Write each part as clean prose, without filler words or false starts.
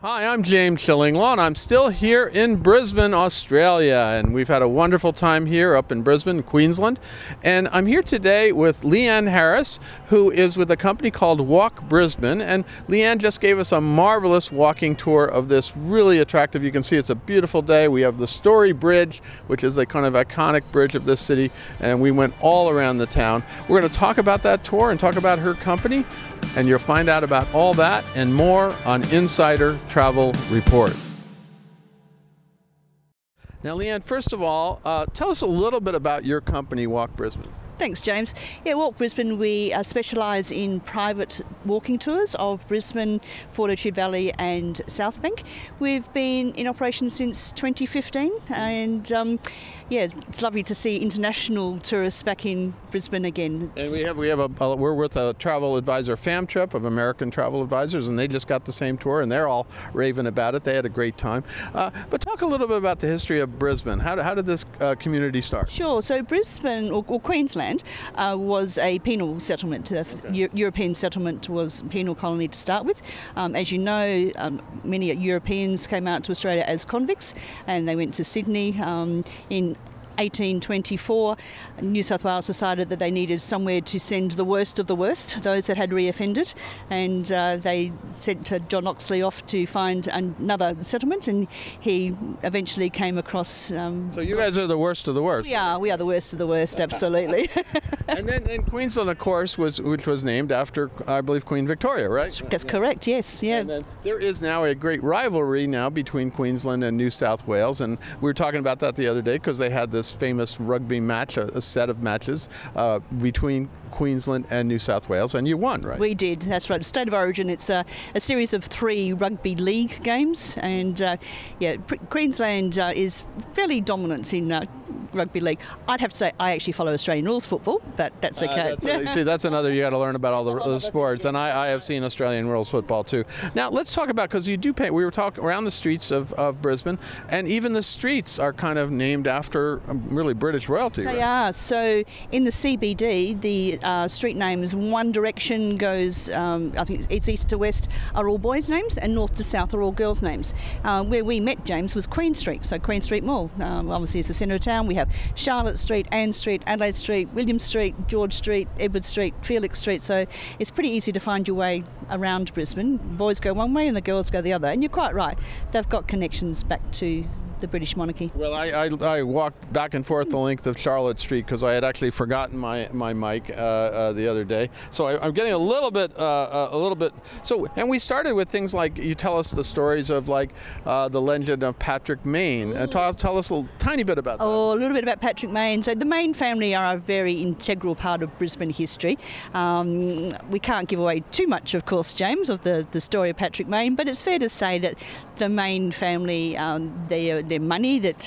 Hi, I'm James Shillinglaw, and I'm still here in Brisbane, Australia, and we've had a wonderful time here up in Brisbane, Queensland. And I'm here today with Leanne Harris, who is with a company called Walk Brisbane, and Leanne just gave us a marvelous walking tour of this really attractive. You can see it's a beautiful day. We have the Story Bridge, which is the kind of iconic bridge of this city, and we went all around the town. We're going to talk about that tour and talk about her company, and you'll find out about all that and more on Insider Travel Report. Now, Leanne, first of all, tell us a little bit about your company, Walk Brisbane. Thanks, James. Yeah, Walk Brisbane, we specialise in private walking tours of Brisbane, Fortitude Valley and South Bank. We've been in operation since 2015 and yeah, it's lovely to see international tourists back in Brisbane again. And we're with a travel advisor, Fam Trip of American Travel Advisors, and they just got the same tour and they're all raving about it. They had a great time. But talk a little bit about the history of Brisbane. How did this community start? Sure. So Brisbane, or Queensland, was a penal settlement. European settlement was a penal colony to start with. As you know, many Europeans came out to Australia as convicts and they went to Sydney in 1824, New South Wales decided that they needed somewhere to send the worst of the worst, those that had reoffended, and they sent John Oxley off to find another settlement, and he eventually came across... so you guys are the worst of the worst. We are the worst of the worst, absolutely. And then Queensland, of course, which was named after, I believe, Queen Victoria, right? That's correct, yes. Yeah. And then there is now a great rivalry now between Queensland and New South Wales, and we were talking about that the other day because they had this famous rugby match, a set of matches between Queensland and New South Wales, and you won, right? We did, that's right. State of Origin, it's a series of 3 rugby league games, and yeah, Queensland is fairly dominant in rugby league. I'd have to say I actually follow Australian rules football, but that's okay. See, that's another, you got to learn about all the sports, and I have seen Australian rules football too. Now let's talk about, because you do paint, we were talking around the streets of Brisbane, and even the streets are kind of named after really British royalty. They right? are. So in the CBD, the street names, one direction goes, I think it's east to west, are all boys' names, and north to south are all girls' names. Where we met, James, was Queen Street, so Queen Street Mall. Obviously, it's the centre of town. We have Charlotte Street, Ann Street, Adelaide Street, William Street, George Street, Edward Street, Felix Street. So it's pretty easy to find your way around Brisbane. Boys go one way and the girls go the other. And you're quite right. They've got connections back to the British monarchy. Well, I walked back and forth the length of Charlotte Street because I had actually forgotten my mic the other day. So I'm getting a little bit. So, and we started with things like, you tell us the stories of like the legend of Patrick Mayne. Tell us a tiny bit about that. Oh, a little bit about Patrick Mayne. So the Mayne family are a very integral part of Brisbane history. We can't give away too much, of course, James, of the story of Patrick Mayne, but it's fair to say that the Mayne family, their money that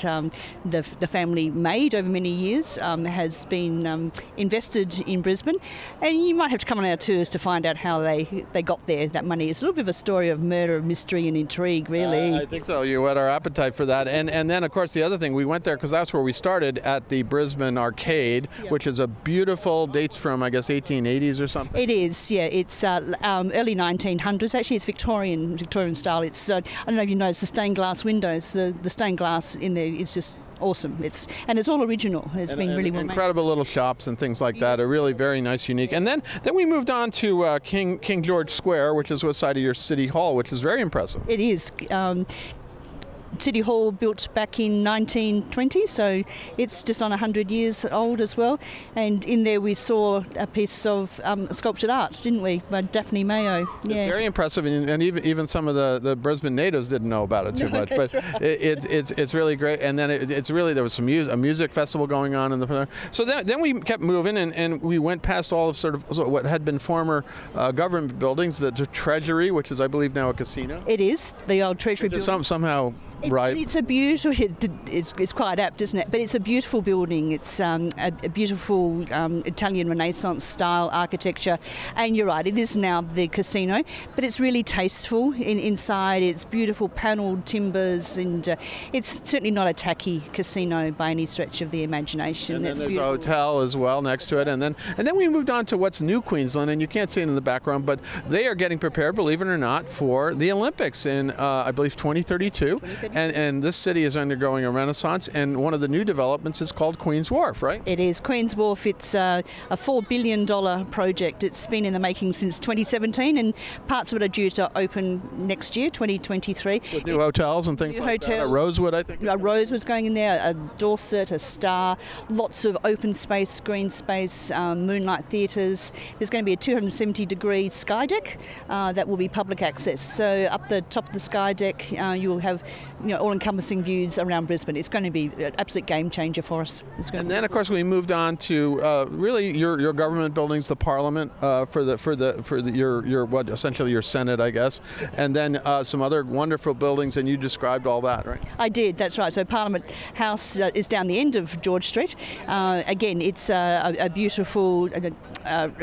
the family made over many years has been invested in Brisbane, and you might have to come on our tours to find out how they got there. That money is a little bit of a story of murder, mystery and intrigue, really. I think so. You had our appetite for that, and then of course the other thing, we went there because that's where we started, at the Brisbane Arcade, which is a beautiful, dates from I guess 1880s or something. It is, yeah. It's early 1900s. Actually, it's Victorian style. It's I don't know if you noticed the stained glass windows. The stained glass in there is just awesome. It's all original. It's been really well made. Incredible little shops and things like that are really very nice, unique. And then we moved on to King George Square, which is west side of your City Hall, which is very impressive. It is. City Hall built back in 1920, so it's just on 100 years old as well. And in there we saw a piece of sculptured art, didn't we, by Daphne Mayo. Yeah. It's very impressive, and even some of the Brisbane natives didn't know about it too much. But right. it's really great. And then it's really, there was a music festival going on in the. So then we kept moving, and we went past all of sort of what had been former government buildings, the Treasury, which is I believe now a casino. It is the old Treasury building. Somehow right? It's a beautiful. It's quite apt, isn't it? But it's a beautiful building. It's a beautiful Italian Renaissance style architecture, and you're right. It is now the casino, but it's really tasteful inside. It's beautiful panelled timbers, and it's certainly not a tacky casino by any stretch of the imagination. And then it's there's beautiful. a hotel as well next to it, and then we moved on to what's New Queensland, and you can't see it in the background, but they are getting prepared, believe it or not, for the Olympics in I believe 2032. And this city is undergoing a renaissance, and one of the new developments is called Queen's Wharf, right? It is. Queen's Wharf, it's a $4 billion project. It's been in the making since 2017, and parts of it are due to open next year, 2023. With new hotels and things like that. Rosewood, I think. Rosewood's going in there, a Dorset, a Star, lots of open space, green space, moonlight theatres. There's going to be a 270-degree sky deck that will be public access. So up the top of the sky deck, you'll have all-encompassing views around Brisbane. It's going to be an absolute game changer for us. And then, of course, we moved on to really your government buildings, the Parliament for your what essentially your Senate, I guess, and then some other wonderful buildings. And you described all that, right? I did. That's right. So Parliament House is down the end of George Street. Again, it's a beautiful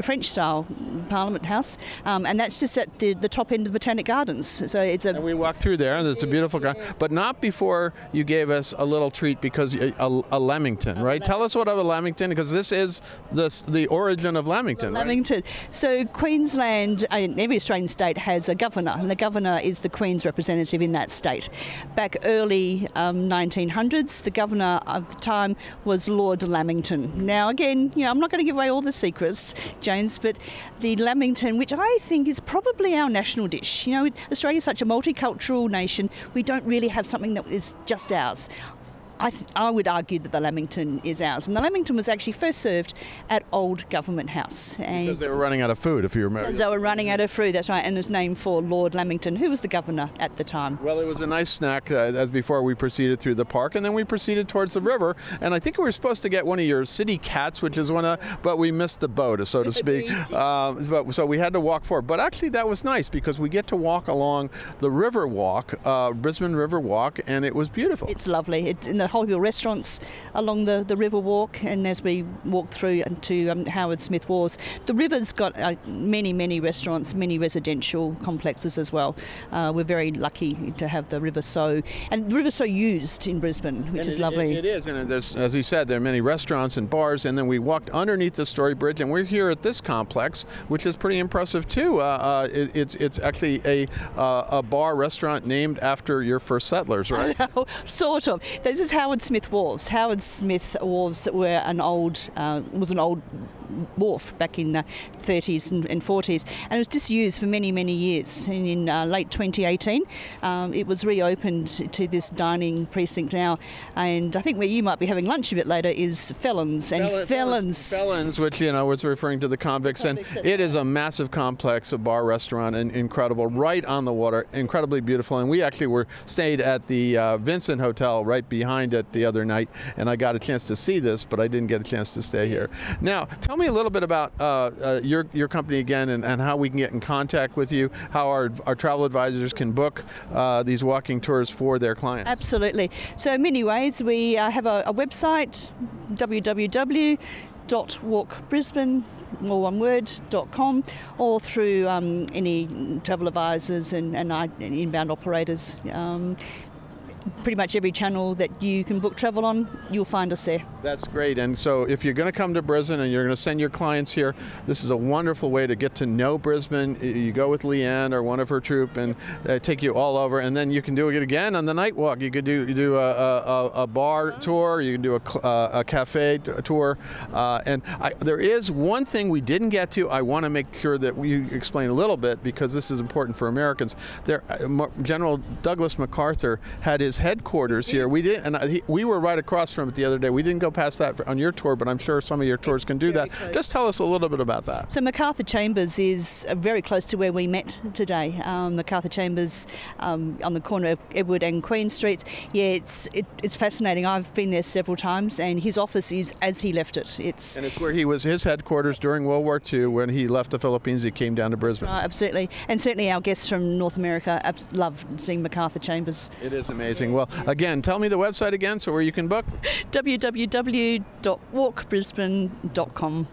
French-style Parliament House, and that's just at the top end of the Botanic Gardens. So it's a. And we walked through there, and it's a beautiful garden, but not before you gave us a little treat because a Lamington, right? Tell us what of a Lamington, because this is the origin of Lamington. Lamington. Right? So Queensland, every Australian state has a governor, and the governor is the Queen's representative in that state. Back early 1900s, the governor of the time was Lord Lamington. Now, again, I'm not going to give away all the secrets, James, but the Lamington, which I think is probably our national dish. Australia's such a multicultural nation. We don't really have something that is just ours. I would argue that the Lamington is ours. And the Lamington was actually first served at Old Government House. And because they were running out of food, if you remember. Because they were running out of food, that's right. And it was named for Lord Lamington, who was the governor at the time. Well, it was a nice snack as before we proceeded through the park. And then we proceeded towards the river. And I think we were supposed to get one of your city cats, which is but we missed the boat, so to speak. So we had to walk forward. But actually, that was nice because we get to walk along the river walk, Brisbane River Walk, and it was beautiful. It's lovely. It's in the whole restaurants along the river walk, and as we walk through to Howard Smith Wharves, the river's got many restaurants, many residential complexes as well. We're very lucky to have the river so used in Brisbane, which is lovely. It is, and there's, as you said, there are many restaurants and bars, and then we walked underneath the Story Bridge, and we're here at this complex, which is pretty impressive too. It's actually a bar restaurant named after your first settlers, right? Sort of. This is Howard Smith Wharves. Howard Smith Wharves were was an old wharf back in the 30s and 40s, and it was disused for many years. And in late 2018 it was reopened to this dining precinct now, and I think where you might be having lunch a bit later is Felons, which was referring to the convicts, and it is a massive complex, a bar restaurant, and incredible, right on the water, incredibly beautiful. And we actually stayed at the Vincent Hotel right behind it the other night, and I got a chance to see this, but I didn't get a chance to stay here. Now, tell me a little bit about your company again, and how we can get in contact with you, how our travel advisors can book these walking tours for their clients. Absolutely. So many ways. We have a website, www.walkbrisbane.com, or through any travel advisors and inbound operators. Pretty much every channel that you can book travel on, you'll find us there. That's great. And so if you're going to come to Brisbane and you're going to send your clients here, this is a wonderful way to get to know Brisbane. You go with Leanne or one of her troupe, and take you all over, and then you can do it again on the night walk. You could do a bar tour, you can do a cafe tour, and there is one thing we didn't get to. I want to make sure that we explain a little bit, because this is important for Americans. General Douglas MacArthur had his headquarters here. We were right across from it the other day. We didn't go go past that on your tour, but I'm sure some of your tours can do that. close. Just tell us a little bit about that. So MacArthur Chambers is very close to where we met today. MacArthur Chambers on the corner of Edward and Queen Streets. Yeah, it's fascinating. I've been there several times, and his office is as he left it. And it's where he was his headquarters during World War II. When he left the Philippines, he came down to Brisbane. Absolutely. And certainly our guests from North America love seeing MacArthur Chambers. It is amazing. Well, again, tell me the website again so where you can book. www.walkbrisbane.com.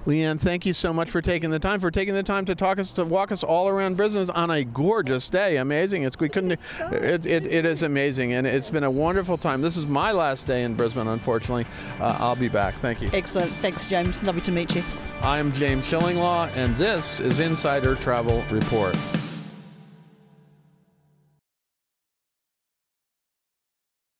Leanne, thank you so much for taking the time to walk us all around Brisbane on a gorgeous day. Amazing. It is amazing, and it's been a wonderful time. This is my last day in Brisbane, unfortunately. I'll be back. Thank you. Excellent. Thanks, James. Lovely to meet you. I'm James Shillinglaw, and this is Insider Travel Report.